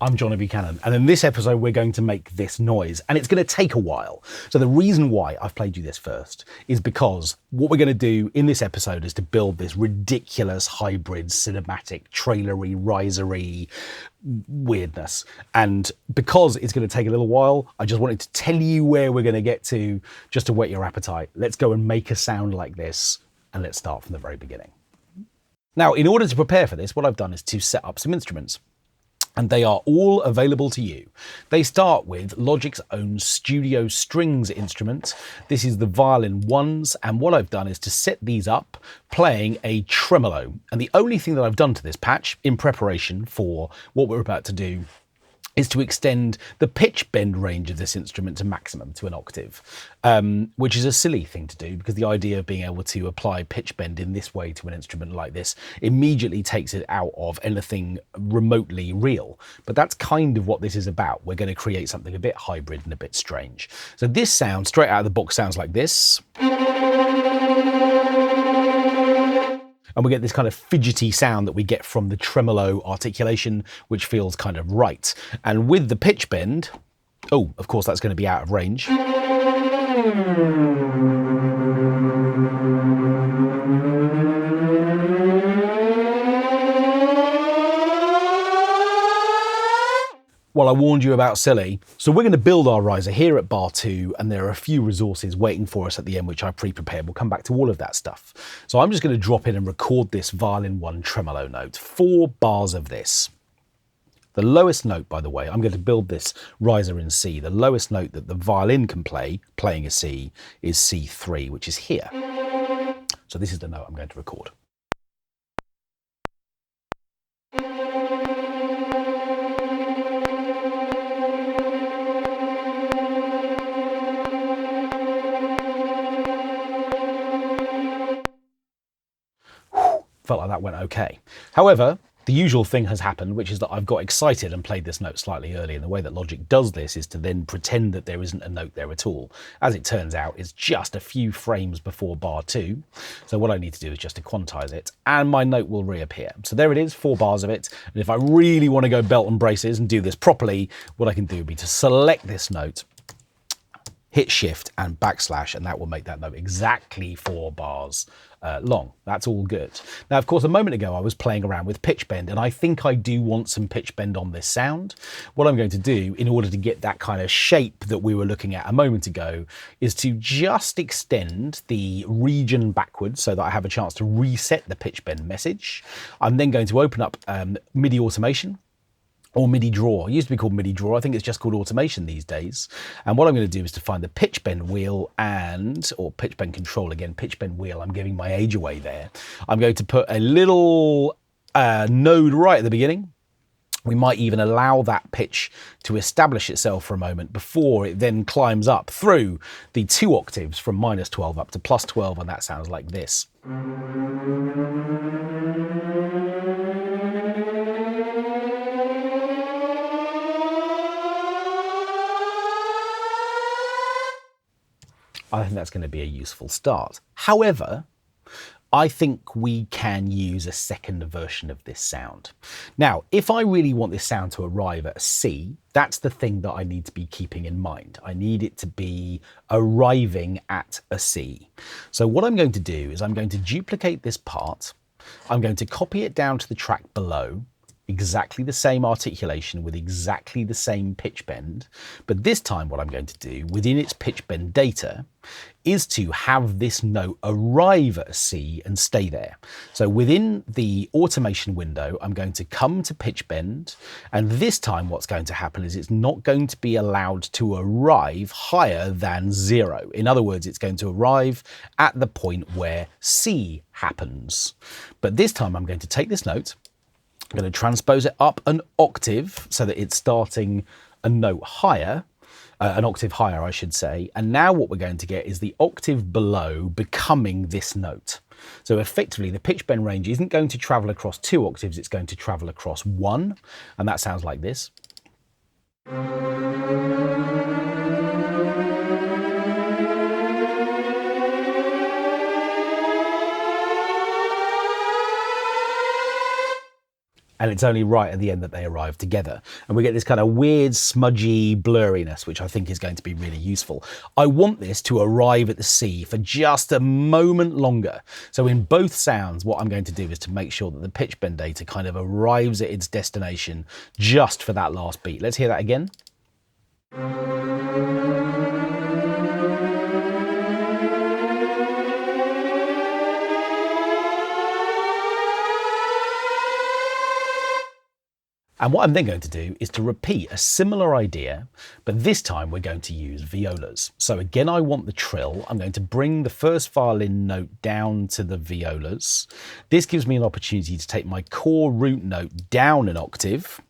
I'm Johnny Buchanan, and in this episode we're going to make this noise, and it's going to take a while. So the reason why I've played you this first is because what we're going to do in this episode is to build this ridiculous hybrid cinematic trailery risery weirdness, and because it's going to take a little while, I just wanted to tell you where we're going to get to just to whet your appetite. Let's go and make a sound like this, and let's start from the very beginning. Now, in order to prepare for this, what I've done is to set up some instruments. And they are all available to you. They start with Logic's own Studio Strings Instrument. This is the Violin 1s, and what I've done is to set these up playing a tremolo. And the only thing that I've done to this patch in preparation for what we're about to do is to extend the pitch bend range of this instrument to maximum, to an octave, which is a silly thing to do because the idea of being able to apply pitch bend in this way to an instrument like this immediately takes it out of anything remotely real. But that's kind of what this is about. We're going to create something a bit hybrid and a bit strange. So this sound, straight out of the box, sounds like this. And we get this kind of fidgety sound that we get from the tremolo articulation, which feels kind of right. And with the pitch bend, oh, of course, that's going to be out of range. Well, I warned you about Celli. So we're going to build our riser here at bar 2, and there are a few resources waiting for us at the end, which I pre-prepared. We'll come back to all of that stuff. So I'm just going to drop in and record this Violin 1 tremolo note, 4 bars of this. The lowest note, by the way, I'm going to build this riser in C. The lowest note that the violin can play, playing a C, is C3, which is here. So this is the note I'm going to record. Felt like that went okay. However, the usual thing has happened, which is that I've got excited and played this note slightly early. And the way that Logic does this is to then pretend that there isn't a note there at all. As it turns out, it's just a few frames before bar 2. So what I need to do is just to quantize it, and my note will reappear. So there it is, 4 bars of it. And if I really want to go belt and braces and do this properly, what I can do would be to select this note, hit shift and backslash, and that will make that note exactly 4 bars long. That's all good. Now, of course, a moment ago I was playing around with pitch bend, and I think I do want some pitch bend on this sound. What I'm going to do in order to get that kind of shape that we were looking at a moment ago is to just extend the region backwards so that I have a chance to reset the pitch bend message. I'm then going to open up MIDI automation, or MIDI draw. It used to be called MIDI draw. I think it's just called automation these days. And what I'm going to do is to find the pitch bend wheel or pitch bend control again, pitch bend wheel. I'm giving my age away there. I'm going to put a little node right at the beginning. We might even allow that pitch to establish itself for a moment before it then climbs up through the 2 octaves from -12 up to +12, and that sounds like this. I think that's going to be a useful start. However, I think we can use a second version of this sound. Now, if I really want this sound to arrive at a C, that's the thing that I need to be keeping in mind. I need it to be arriving at a C. So what I'm going to do is I'm going to duplicate this part. I'm going to copy it down to the track below, exactly the same articulation with exactly the same pitch bend. But this time what I'm going to do within its pitch bend data is to have this note arrive at a C and stay there. So within the automation window, I'm going to come to pitch bend, and this time what's going to happen is it's not going to be allowed to arrive higher than 0. In other words, it's going to arrive at the point where C happens. But this time I'm going to take this note, I'm going to transpose it up an octave so that it's starting a note higher, an octave higher, I should say. And now what we're going to get is the octave below becoming this note. So effectively, the pitch bend range isn't going to travel across 2 octaves, it's going to travel across 1. And that sounds like this. and it's only right at the end that they arrive together. And we get this kind of weird, smudgy blurriness, which I think is going to be really useful. I want this to arrive at the C for just a moment longer. So in both sounds, what I'm going to do is to make sure that the pitch bend data kind of arrives at its destination just for that last beat. Let's hear that again. And what I'm then going to do is to repeat a similar idea, but this time we're going to use violas. So again, I want the trill. I'm going to bring the first violin note down to the violas. This gives me an opportunity to take my core root note down an octave.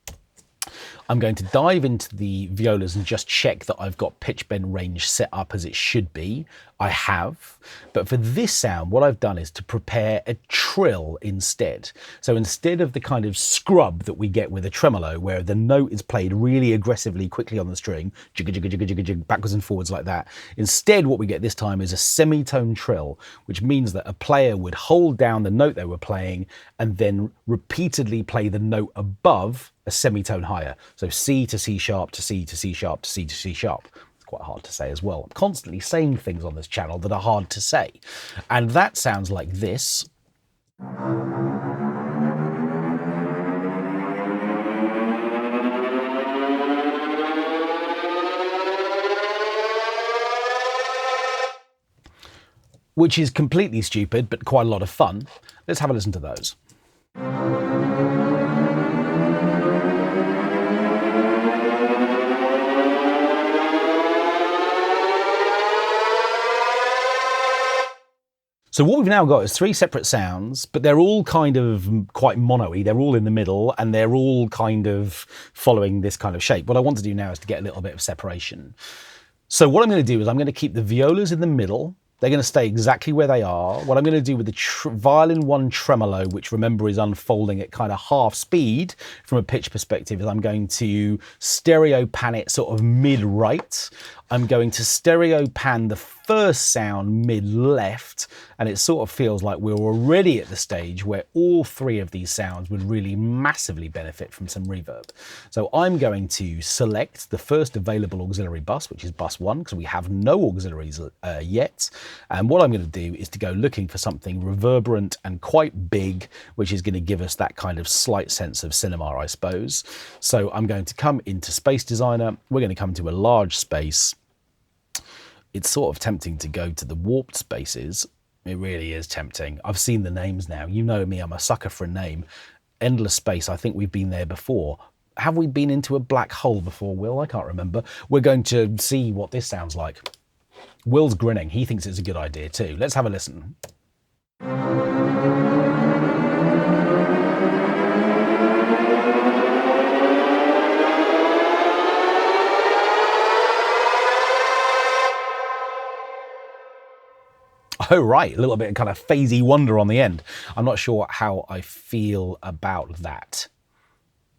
I'm going to dive into the violas and just check that I've got pitch bend range set up as it should be. I have, but for this sound, what I've done is to prepare a trill instead. So instead of the kind of scrub that we get with a tremolo, where the note is played really aggressively quickly on the string, jigga, jigga, jigga, jigga, jigga, backwards and forwards like that, instead what we get this time is a semitone trill, which means that a player would hold down the note they were playing and then repeatedly play the note above a semitone higher. So C to C sharp to C to C sharp to C to C sharp. It's quite hard to say as well. I'm constantly saying things on this channel that are hard to say. And that sounds like this. Which is completely stupid, but quite a lot of fun. Let's have a listen to those. So what we've now got is three separate sounds, but they're all kind of quite mono-y. They're all in the middle and they're all kind of following this kind of shape. What I want to do now is to get a little bit of separation. So what I'm going to do is I'm going to keep the violas in the middle. They're going to stay exactly where they are. What I'm going to do with the violin 1 tremolo, which remember is unfolding at kind of half speed from a pitch perspective, is I'm going to stereo pan it sort of mid-right. I'm going to stereo pan the first sound mid-left, and it sort of feels like we're already at the stage where all three of these sounds would really massively benefit from some reverb. So I'm going to select the first available auxiliary bus, which is bus 1, because we have no auxiliaries yet. And what I'm going to do is to go looking for something reverberant and quite big, which is going to give us that kind of slight sense of cinema, I suppose. So I'm going to come into Space Designer. We're going to come to a large space. It's sort of tempting to go to the warped spaces. It really is tempting. I've seen the names now. You know me, I'm a sucker for a name. Endless space, I think we've been there before. Have we been into a black hole before, Will? I can't remember. We're going to see what this sounds like. Will's grinning. He thinks it's a good idea too. Let's have a listen. Oh, right, a little bit of kind of phasey wonder on the end. I'm not sure how I feel about that.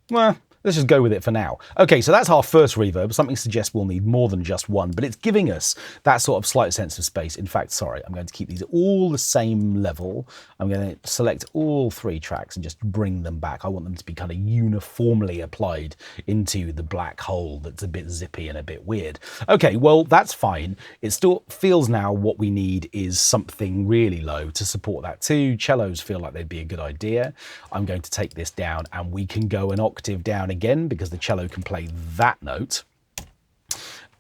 Well, let's just go with it for now. Okay, so that's our first reverb. Something suggests we'll need more than just one, but it's giving us that sort of slight sense of space. In fact, sorry, I'm going to keep these all the same level. I'm going to select all three tracks and just bring them back. I want them to be kind of uniformly applied into the black hole that's a bit zippy and a bit weird. Okay, well, that's fine. It still feels now what we need is something really low to support that too. Cellos feel like they'd be a good idea. I'm going to take this down and we can go an octave down again because the cello can play that note.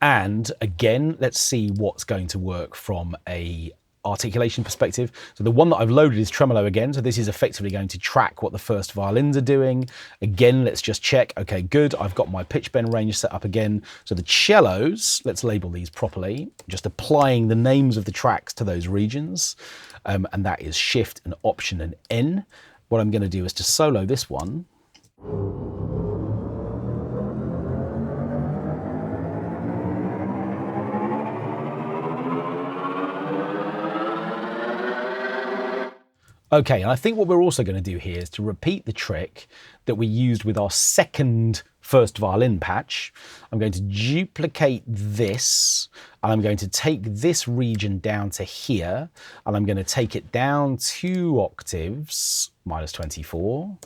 And again, let's see what's going to work from a articulation perspective. So the one that I've loaded is tremolo again. So this is effectively going to track what the first violins are doing. Again, let's just check. Okay, good. I've got my pitch bend range set up again. So the cellos, let's label these properly, just applying the names of the tracks to those regions. And that is Shift and Option and N. What I'm going to do is to solo this one. Okay, and I think what we're also going to do here is to repeat the trick that we used with our second first violin patch. I'm going to duplicate this, and I'm going to take this region down to here, and I'm going to take it down 2 octaves, minus 24,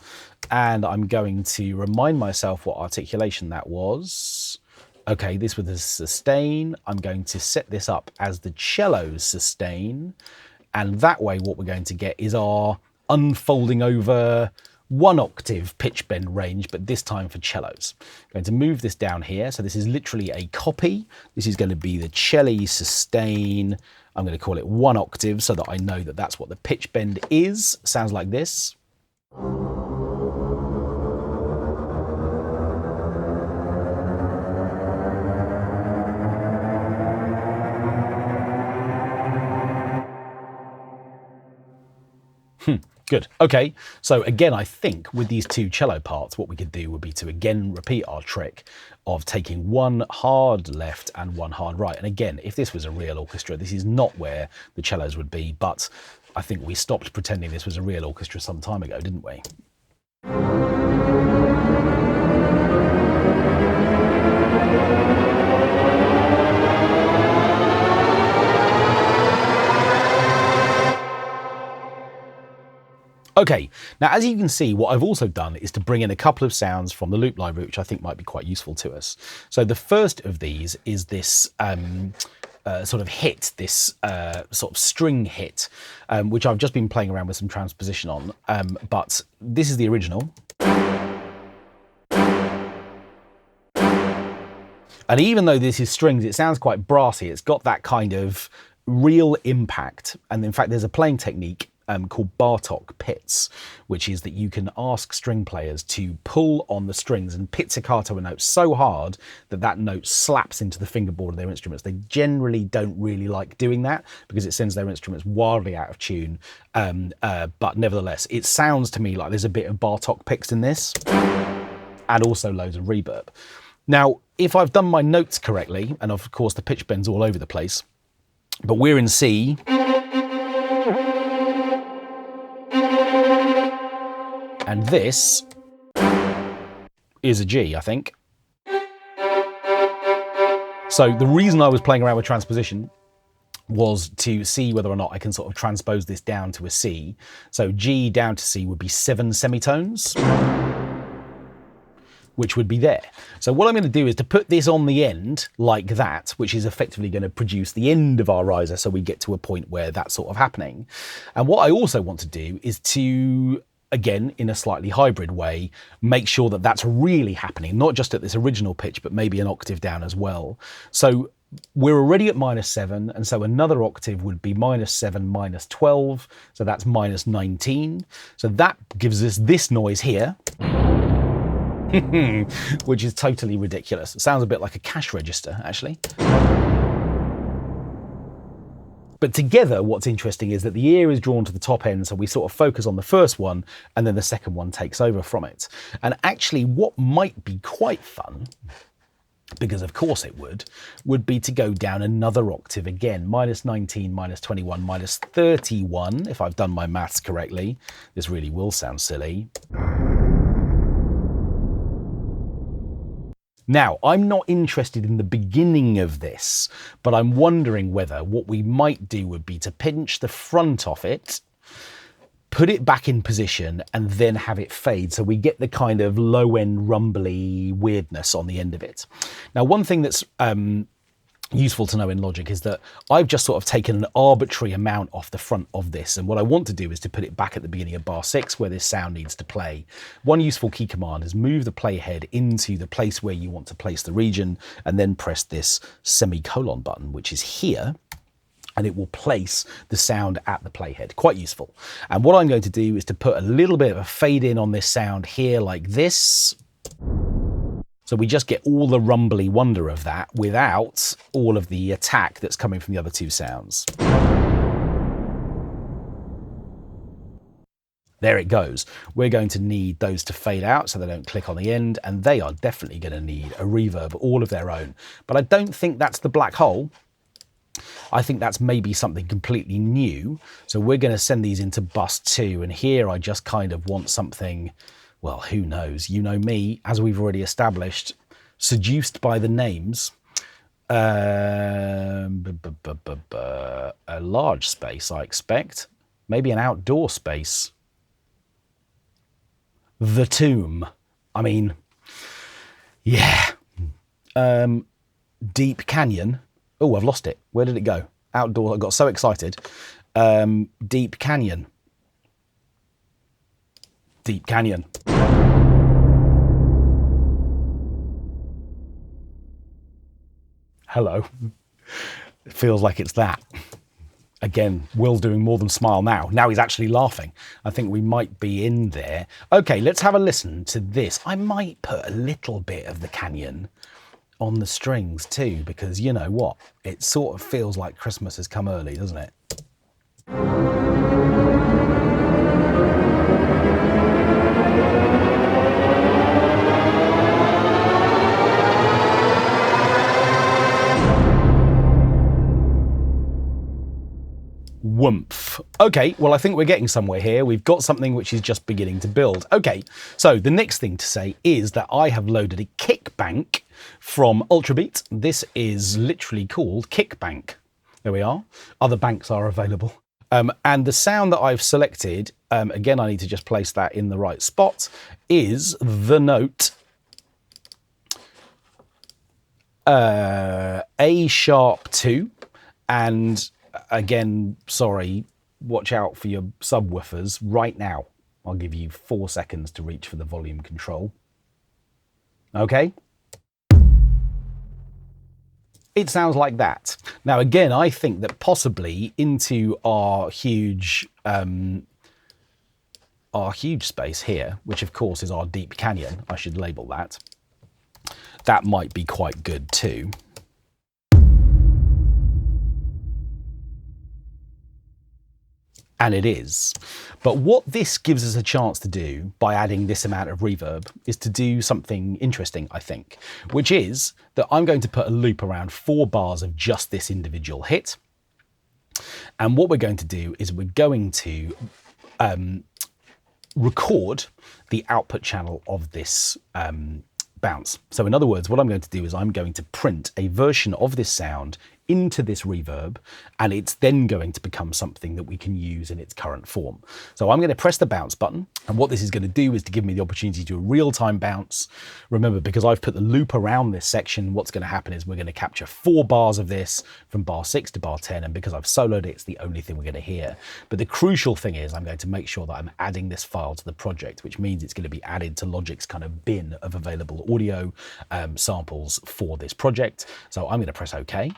and I'm going to remind myself what articulation that was. Okay, this was a sustain. I'm going to set this up as the cello's sustain, and that way what we're going to get is our unfolding over 1 octave pitch bend range, but this time for cellos. I'm going to move this down here. So this is literally a copy. This is going to be the cello sustain. I'm going to call it 1 octave so that I know that that's what the pitch bend is. Sounds like this. Good. Okay, so again, I think with these 2 cello parts, what we could do would be to again repeat our trick of taking 1 hard left and 1 hard right. And again, if this was a real orchestra, this is not where the cellos would be, but I think we stopped pretending this was a real orchestra some time ago, didn't we? Okay, now as you can see, what I've also done is to bring in a couple of sounds from the loop library, which I think might be quite useful to us. So the first of these is this sort of hit, this sort of string hit, which I've just been playing around with some transposition on, but this is the original. And even though this is strings, it sounds quite brassy. It's got that kind of real impact. And in fact, there's a playing technique called Bartok pits, which is that you can ask string players to pull on the strings and pizzicato a note so hard that that note slaps into the fingerboard of their instruments. They generally don't really like doing that because it sends their instruments wildly out of tune. But nevertheless, it sounds to me like there's a bit of Bartok picks in this and also loads of reverb. Now, if I've done my notes correctly, and of course the pitch bend's all over the place, but we're in C, and this is a G, I think. So the reason I was playing around with transposition was to see whether or not I can sort of transpose this down to a C. So G down to C would be 7 semitones, which would be there. So what I'm going to do is to put this on the end like that, which is effectively going to produce the end of our riser, so we get to a point where that's sort of happening. And what I also want to do is to, again, in a slightly hybrid way, make sure that that's really happening, not just at this original pitch, but maybe an octave down as well. So we're already at -7, and so another octave would be -7, -12, so that's -19. So that gives us this noise here, which is totally ridiculous. It sounds a bit like a cash register, actually. But together, what's interesting is that the ear is drawn to the top end, so we sort of focus on the first one, and then the second one takes over from it. And actually, what might be quite fun, because of course it would be to go down another octave again, -19, -21, -31, if I've done my maths correctly. This really will sound silly. Now, I'm not interested in the beginning of this, but I'm wondering whether what we might do would be to pinch the front off it, put it back in position, and then have it fade, so we get the kind of low-end rumbly weirdness on the end of it. Now, one thing that's useful to know in Logic is that I've just sort of taken an arbitrary amount off the front of this, and what I want to do is to put it back at the beginning of bar 6 where this sound needs to play. One useful key command is move the playhead into the place where you want to place the region, and then press this semicolon button, which is here, and it will place the sound at the playhead. Quite useful. And what I'm going to do is to put a little bit of a fade in on this sound here like this. So we just get all the rumbly wonder of that without all of the attack that's coming from the other two sounds. There it goes. We're going to need those to fade out so they don't click on the end, and they are definitely going to need a reverb all of their own. But I don't think that's the black hole. I think that's maybe something completely new. So we're going to send these into bus 2, and here I just kind of want something, well, who knows? You know me, as we've already established, seduced by the names. A large space, I expect. Maybe an outdoor space. The Tomb. I mean, yeah. Deep Canyon. Oh, I've lost it. Where did it go? Outdoor. I got so excited. Deep Canyon. Deep Canyon. Hello. It feels like it's that. Again, Will's doing more than smile now. Now he's actually laughing. I think we might be in there. Okay, let's have a listen to this. I might put a little bit of the Canyon on the strings too, because you know what? It sort of feels like Christmas has come early, doesn't it? Woomph. Okay, well, I think we're getting somewhere here. We've got something which is just beginning to build. Okay, so the next thing to say is that I have loaded a kick bank from Ultrabeat. This is literally called Kick Bank. There we are. Other banks are available. And the sound that I've selected, again, I need to just place that in the right spot, is the note A#2, and again, sorry, watch out for your subwoofers right now. I'll give you 4 seconds to reach for the volume control. Okay? It sounds like that. Now, again, I think that possibly into our huge space here, which of course is our Deep Canyon, I should label that. That might be quite good too. And it is. But what this gives us a chance to do by adding this amount of reverb is to do something interesting, I think, which is that I'm going to put a loop around 4 bars of just this individual hit. And what we're going to do is we're going to record the output channel of this bounce. So in other words, what I'm going to do is I'm going to print a version of this sound into this reverb, and it's then going to become something that we can use in its current form. So I'm going to press the bounce button, and what this is going to do is to give me the opportunity to do a real-time bounce. Remember, because I've put the loop around this section, what's going to happen is we're going to capture 4 bars of this from bar 6 to bar 10, and because I've soloed it, it's the only thing we're going to hear. But the crucial thing is I'm going to make sure that I'm adding this file to the project, which means it's going to be added to Logic's kind of bin of available audio samples for this project. So I'm going to press OK.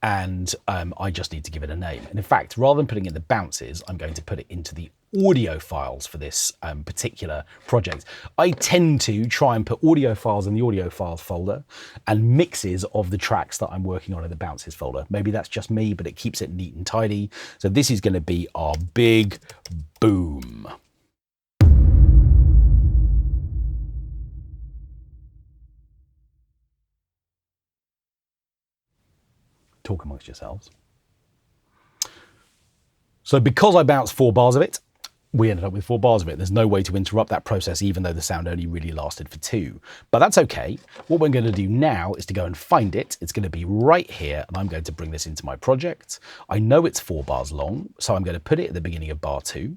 And I just need to give it a name. And in fact, rather than putting in the bounces, I'm going to put it into the audio files for this particular project. I tend to try and put audio files in the audio files folder and mixes of the tracks that I'm working on in the bounces folder. Maybe that's just me, but it keeps it neat and tidy. So this is going to be our big boom. Talk amongst yourselves. So because I bounced 4 bars of it, we ended up with 4 bars of it. There's no way to interrupt that process, even though the sound only really lasted for 2. But that's okay. What we're going to do now is to go and find it. It's going to be right here, and I'm going to bring this into my project. I know it's 4 bars long, so I'm going to put it at the beginning of bar 2.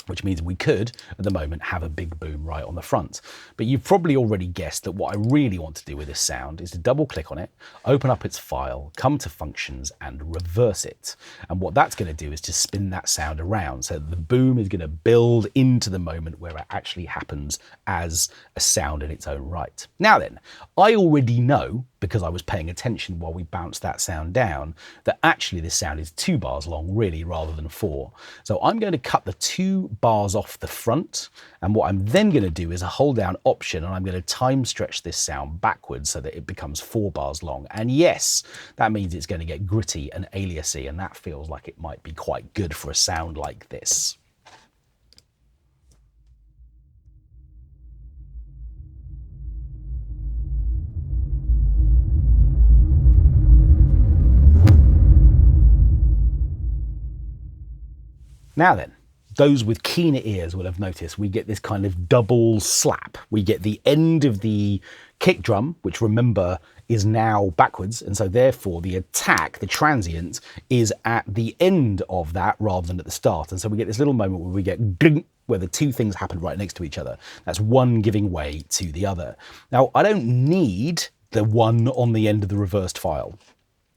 Which means we could, at the moment, have a big boom right on the front. But you've probably already guessed that what I really want to do with this sound is to double click on it, open up its file, come to functions and reverse it. And what that's going to do is to spin that sound around. So the boom is going to build into the moment where it actually happens as a sound in its own right. Now then, I already know, because I was paying attention while we bounced that sound down, that actually this sound is 2 bars long, really, rather than 4. So I'm going to cut the 2 bars off the front, and what I'm then going to do is a hold down option, and I'm going to time stretch this sound backwards so that it becomes 4 bars long. And yes, that means it's going to get gritty and aliasy, and that feels like it might be quite good for a sound like this. Now then, those with keener ears will have noticed we get this kind of double slap. We get the end of the kick drum, which remember is now backwards, and so therefore the attack, the transient, is at the end of that rather than at the start. And so we get this little moment where we get ding, where the two things happen right next to each other. That's one giving way to the other. Now, I don't need the one on the end of the reversed file.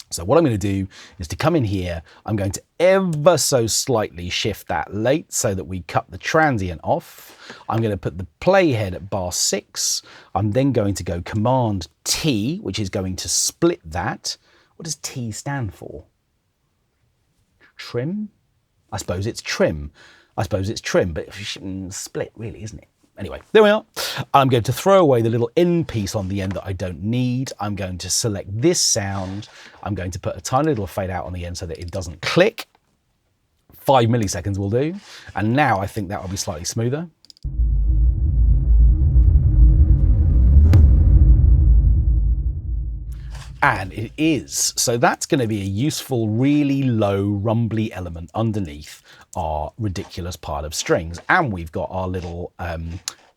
So what I'm going to do is to come in here, I'm going to ever so slightly shift that late so that we cut the transient off. I'm going to put the playhead at bar 6. I'm then going to go Command T, which is going to split that. What does T stand for? Trim? I suppose it's trim. I suppose it's trim, but split really, isn't it? Anyway, there we are. I'm going to throw away the little end piece on the end that I don't need. I'm going to select this sound. I'm going to put a tiny little fade out on the end so that it doesn't click. 5 milliseconds will do. And now I think that will be slightly smoother. And it is. So that's going to be a useful, really low, rumbly element underneath our ridiculous pile of strings. And we've got our little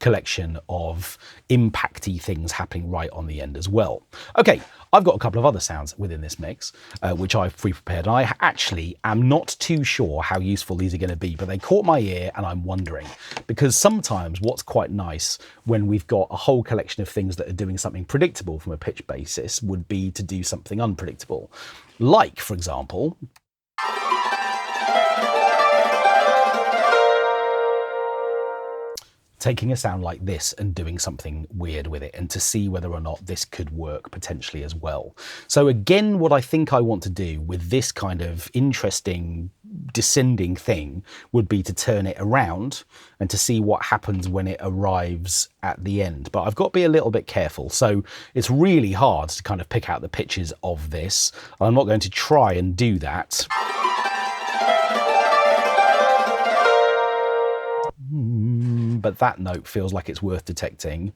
collection of impacty things happening right on the end as well. Okay, I've got a couple of other sounds within this mix, which I've pre-prepared. I actually am not too sure how useful these are going to be, but they caught my ear and I'm wondering, because sometimes what's quite nice when we've got a whole collection of things that are doing something predictable from a pitch basis would be to do something unpredictable. Like, for example, taking a sound like this and doing something weird with it, and to see whether or not this could work potentially as well. So again, what I think I want to do with this kind of interesting descending thing would be to turn it around and to see what happens when it arrives at the end. But I've got to be a little bit careful. So it's really hard to kind of pick out the pitches of this. I'm not going to try and do that. But that note feels like it's worth detecting.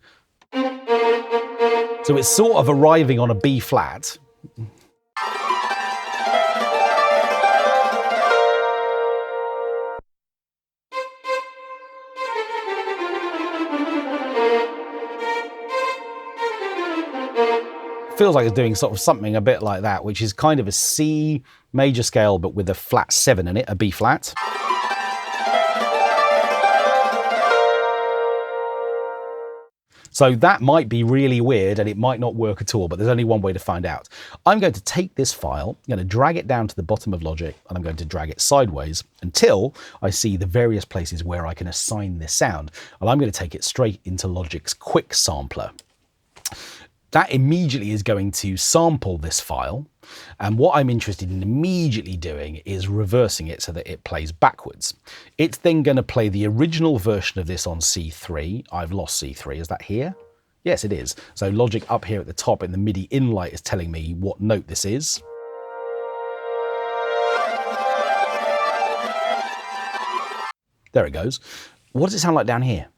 So it's sort of arriving on a B flat. Feels like it's doing sort of something a bit like that, which is kind of a C major scale, but with a flat 7 in it, a B flat. So that might be really weird and it might not work at all, but there's only one way to find out. I'm going to take this file, I'm going to drag it down to the bottom of Logic, and I'm going to drag it sideways until I see the various places where I can assign this sound. And I'm going to take it straight into Logic's Quick Sampler. That immediately is going to sample this file. And what I'm interested in immediately doing is reversing it so that it plays backwards. It's then going to play the original version of this on C3. I've lost C3. Is that here? Yes, it is. So Logic up here at the top in the MIDI in light is telling me what note this is. There it goes. What does it sound like down here?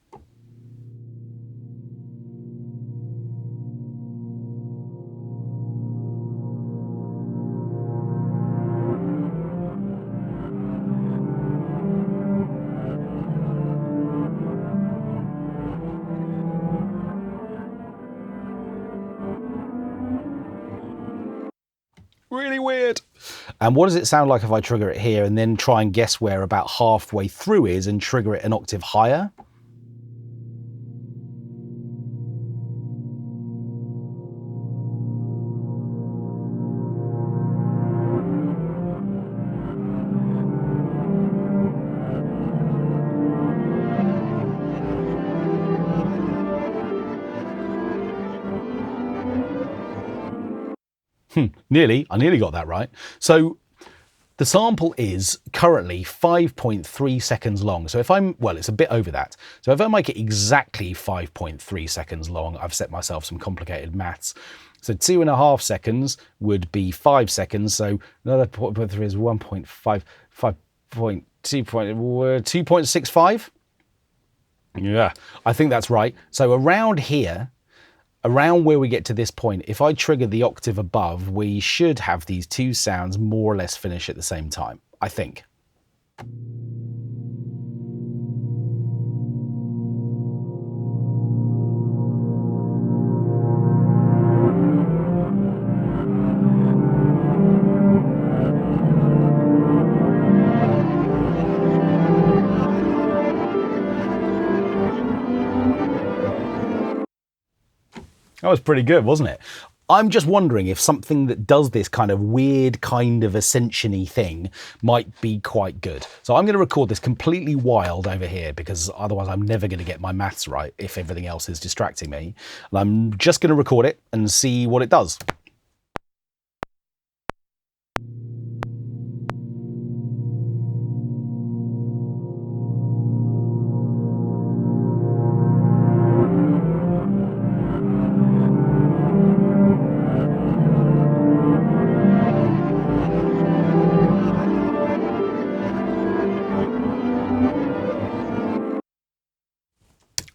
Really weird. And what does it sound like if I trigger it here and then try and guess where about halfway through is and trigger it an octave higher? I nearly got that right. So the sample is currently 5.3 seconds long. So if I'm, well, it's a bit over that. So if I make it exactly 5.3 seconds long, I've set myself some complicated maths. So 2.5 seconds would be 5 seconds. So another 0.3 is 1.5, 2.65. Yeah, I think that's right. So around here, around where we get to this point, if I trigger the octave above, we should have these two sounds more or less finish at the same time, I think. That was pretty good, wasn't it? I'm just wondering if something that does this kind of weird kind of ascension-y thing might be quite good. So I'm going to record this completely wild over here because otherwise I'm never going to get my maths right if everything else is distracting me. And I'm just going to record it and see what it does.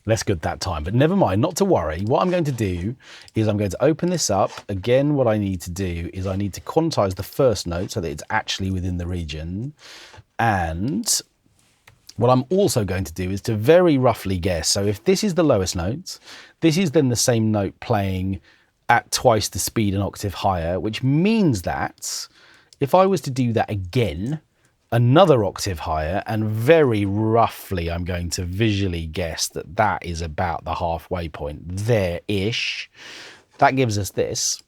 Less good that time, but never mind, not to worry. What I'm going to do is I'm going to open this up. Again, what I need to do is I need to quantize the first note so that it's actually within the region. And what I'm also going to do is to very roughly guess. So if this is the lowest note, this is then the same note playing at twice the speed an octave higher, which means that if I was to do that again, another octave higher, and very roughly I'm going to visually guess that that is about the halfway point there-ish. That gives us this.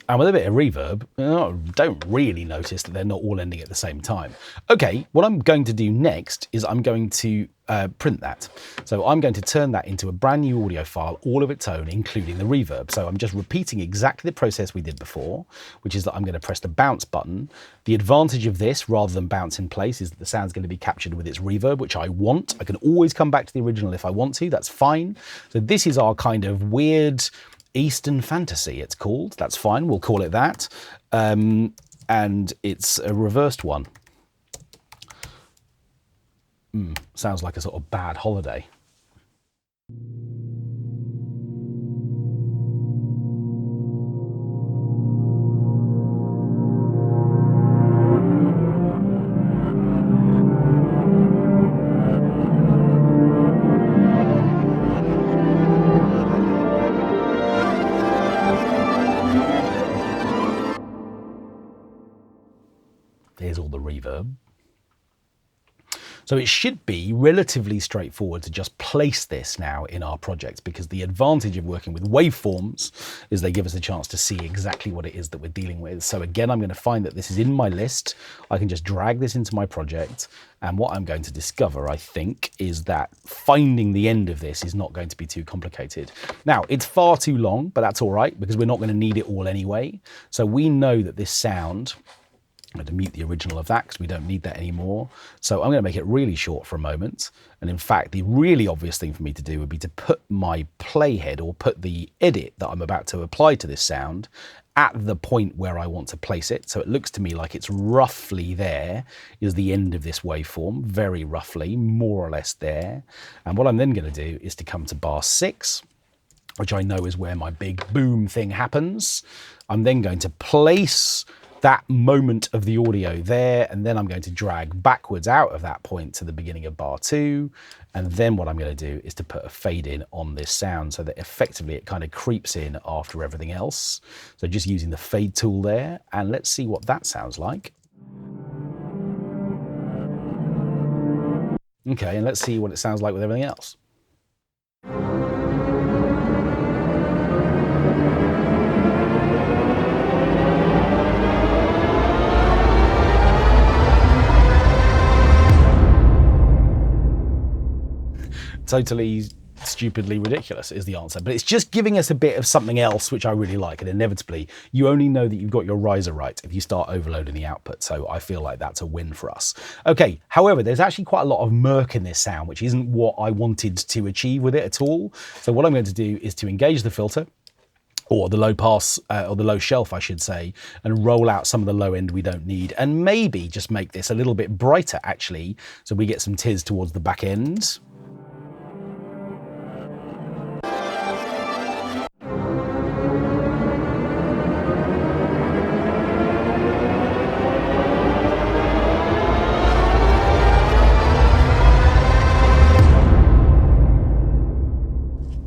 And with a bit of reverb, I don't really notice that they're not all ending at the same time. Okay, what I'm going to do next is I'm going to print that. So I'm going to turn that into a brand new audio file, all of its own, including the reverb. So I'm just repeating exactly the process we did before, which is that I'm going to press the bounce button. The advantage of this, rather than bounce in place, is that the sound's going to be captured with its reverb, which I want. I can always come back to the original if I want to, that's fine. So this is our kind of weird Eastern fantasy, it's called. That's fine, we'll call it that. And it's a reversed one. Sounds like a sort of bad holiday. There's all the reverb. So it should be relatively straightforward to just place this now in our project, because the advantage of working with waveforms is they give us a chance to see exactly what it is that we're dealing with. So again, I'm going to find that this is in my list. I can just drag this into my project. And what I'm going to discover, I think, is that finding the end of this is not going to be too complicated. Now, it's far too long, but that's all right, because we're not going to need it all anyway. So we know that this sound, I'm going to mute the original of that because we don't need that anymore. So I'm going to make it really short for a moment. And in fact, the really obvious thing for me to do would be to put my playhead, or put the edit that I'm about to apply to this sound, at the point where I want to place it. So it looks to me like it's roughly there is the end of this waveform, very roughly, more or less there. And what I'm then going to do is to come to bar 6, which I know is where my big boom thing happens. I'm then going to place that moment of the audio there, and then I'm going to drag backwards out of that point to the beginning of bar 2, and then what I'm going to do is to put a fade in on this sound so that effectively it kind of creeps in after everything else. So just using the fade tool there, and let's see what that sounds like. Okay, and let's see what it sounds like with everything else. Totally stupidly ridiculous is the answer, but it's just giving us a bit of something else which I really like, and inevitably you only know that you've got your riser right if you start overloading the output, so I feel like that's a win for us. Okay, however, there's actually quite a lot of murk in this sound, which isn't what I wanted to achieve with it at all. So what I'm going to do is to engage the filter, or the low pass, or the low shelf, I should say, and roll out some of the low end we don't need, and maybe just make this a little bit brighter actually, so we get some tiz towards the back end.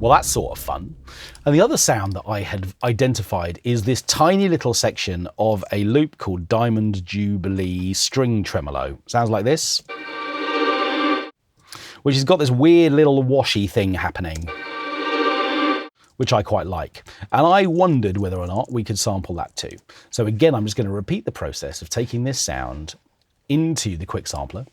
Well, that's sort of fun. And the other sound that I had identified is this tiny little section of a loop called Diamond Jubilee String Tremolo. Sounds like this, which has got this weird little washy thing happening, which I quite like. And I wondered whether or not we could sample that too. So again, I'm just going to repeat the process of taking this sound into the quick sampler.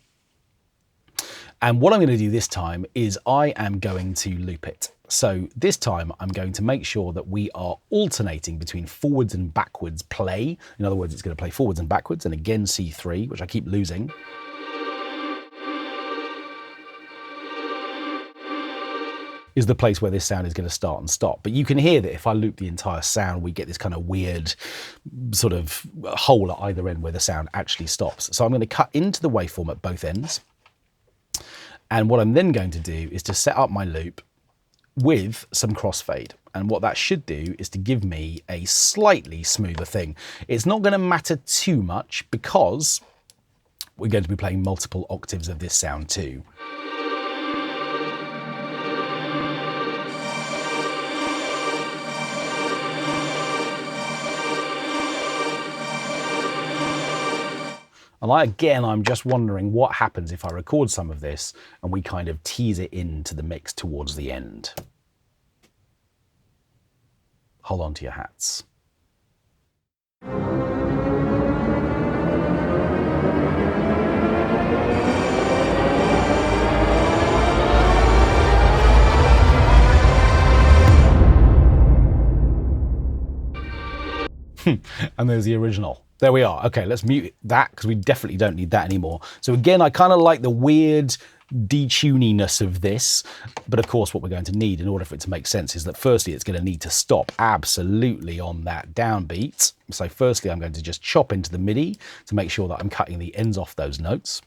And what I'm going to do this time is I am going to loop it. So this time I'm going to make sure that we are alternating between forwards and backwards play. In other words, it's going to play forwards and backwards, and again C3, which I keep losing. Is the place where this sound is going to start and stop. But you can hear that if I loop the entire sound, we get this kind of weird sort of hole at either end where the sound actually stops. So I'm going to cut into the waveform at both ends. And what I'm then going to do is to set up my loop with some crossfade. And what that should do is to give me a slightly smoother thing. It's not going to matter too much because we're going to be playing multiple octaves of this sound too. And I'm just wondering what happens if I record some of this and we kind of tease it into the mix towards the end. Hold on to your hats. And there's the original. There we are. Okay, let's mute that because we definitely don't need that anymore. So again, I kind of like the weird detuniness of this, but of course what we're going to need in order for it to make sense is that firstly it's going to need to stop absolutely on that downbeat. So firstly I'm going to just chop into the MIDI to make sure that I'm cutting the ends off those notes.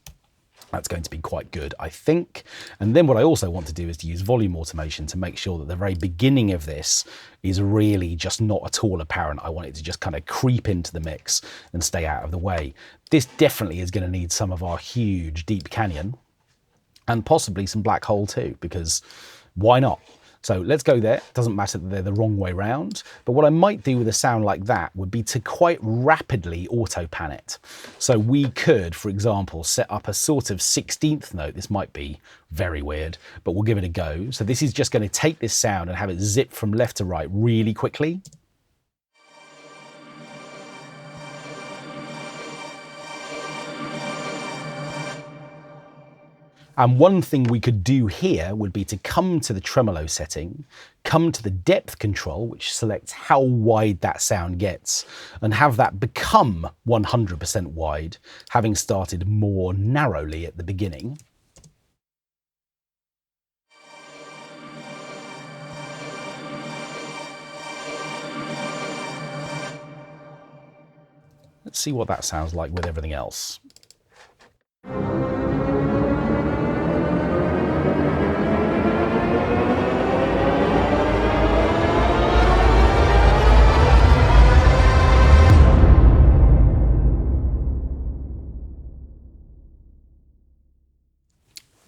That's going to be quite good, I think. And then what I also want to do is to use volume automation to make sure that the very beginning of this is really just not at all apparent. I want it to just kind of creep into the mix and stay out of the way. This definitely is going to need some of our huge deep canyon and possibly some black hole too, because why not? So let's go there. It doesn't matter that they're the wrong way round, but what I might do with a sound like that would be to quite rapidly auto-pan it. So we could, for example, set up a sort of 16th note. This might be very weird, but we'll give it a go. So this is just going to take this sound and have it zip from left to right really quickly. And one thing we could do here would be to come to the tremolo setting, come to the depth control, which selects how wide that sound gets, and have that become 100% wide, having started more narrowly at the beginning. Let's see what that sounds like with everything else.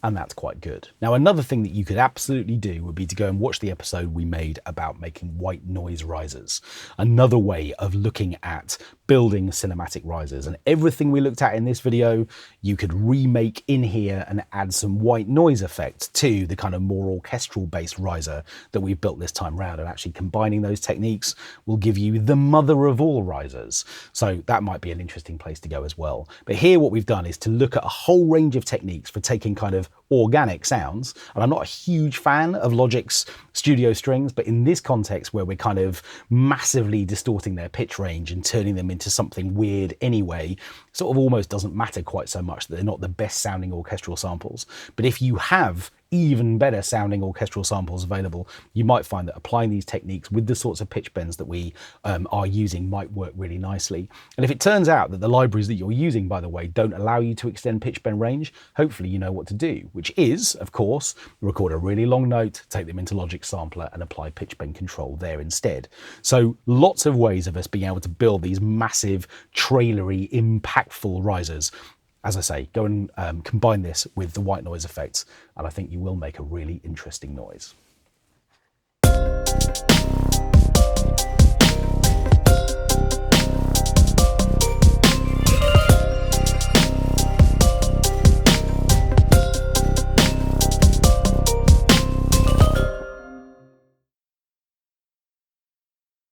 And that's quite good. Now, another thing that you could absolutely do would be to go and watch the episode we made about making white noise risers. Another way of looking at building cinematic risers. And everything we looked at in this video, you could remake in here and add some white noise effect to the kind of more orchestral based riser that we've built this time round. And actually combining those techniques will give you the mother of all risers. So that might be an interesting place to go as well. But here what we've done is to look at a whole range of techniques for taking kind of organic sounds. And I'm not a huge fan of Logic's Studio Strings, but in this context where we're kind of massively distorting their pitch range and turning them into something weird anyway, sort of almost doesn't matter quite so much that they're not the best sounding orchestral samples. But if you have even better sounding orchestral samples available, you might find that applying these techniques with the sorts of pitch bends that we are using might work really nicely. And if it turns out that the libraries that you're using, by the way, don't allow you to extend pitch bend range, hopefully you know what to do, which is, of course, record a really long note, take them into Logic Sampler and apply pitch bend control there instead. So lots of ways of us being able to build these massive, trailery, impactful risers. As I say, go and combine this with the white noise effects, and I think you will make a really interesting noise.